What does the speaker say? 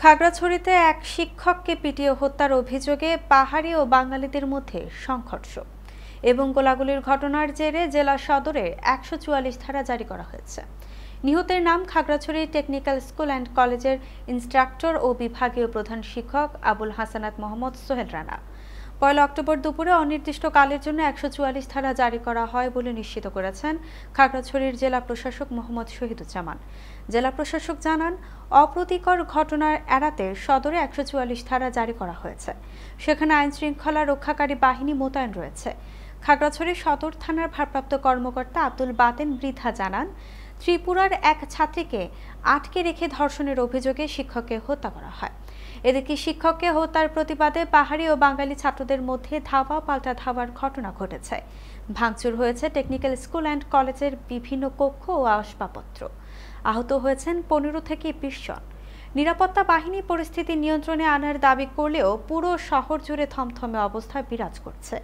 খাগড়াছড়িতে এক শিক্ষককে পিটিয়ে হত্যার অভিযোগে পাহাড়ি ও বাঙালিদের মধ্যে সংঘর্ষ এবং গোলাগুলির ঘটনার জেরে জেলা সদরে ১৪৪ ধারা জারি করা হয়েছে। নিহতের নাম খাগড়াছড়ি টেকনিক্যাল স্কুল অ্যান্ড কলেজের ইন্সট্রাক্টর ও বিভাগীয় প্রধান শিক্ষক আবুল হাসানাত মোহাম্মদ সোহেল রানা। ১ অক্টোবর দুপুরে অনির্দিষ্টকালের জন্য ১৪৪ ধারা জারি করা হয় বলে নিশ্চিত করেছেন খাগড়াছড়ির জেলা প্রশাসক মোহাম্মদ শহীদুজ্জামান। জেলা প্রশাসক জানান, অপ্রীতিকর ঘটনা এড়াতে সদরে ১৪৪ ধারা জারি করা হয়েছে। সেখানে আইনশৃঙ্খলা রক্ষাকারী বাহিনী মোতায়েন রয়েছে। খাগড়াছড়ি সদর থানার ভারপ্রাপ্ত কর্মকর্তা আব্দুল বাতেন বৃথা জানান, ত্রিপুরার এক ছাত্রীকে আটকে রেখে ধর্ষণের অভিযোগে শিক্ষককে হত্যা করা হয়। এদিকে শিক্ষককে হত্যার প্রতিবাদে পাহাড়ি ও বাঙালি ছাত্রদের মধ্যে ধাওয়া পাল্টা ধাওয়ার ঘটনা ঘটেছে। ভাঙচুর হয়েছে টেকনিক্যাল স্কুল অ্যান্ড কলেজের বিভিন্ন কক্ষ ও আসবাবপত্র। আহত হয়েছেন ১৫ থেকে ২০ জন। নিরাপত্তা বাহিনী পরিস্থিতি নিয়ন্ত্রণে আনার দাবি করলেও পুরো শহর জুড়ে থমথমে অবস্থা বিরাজ করছে।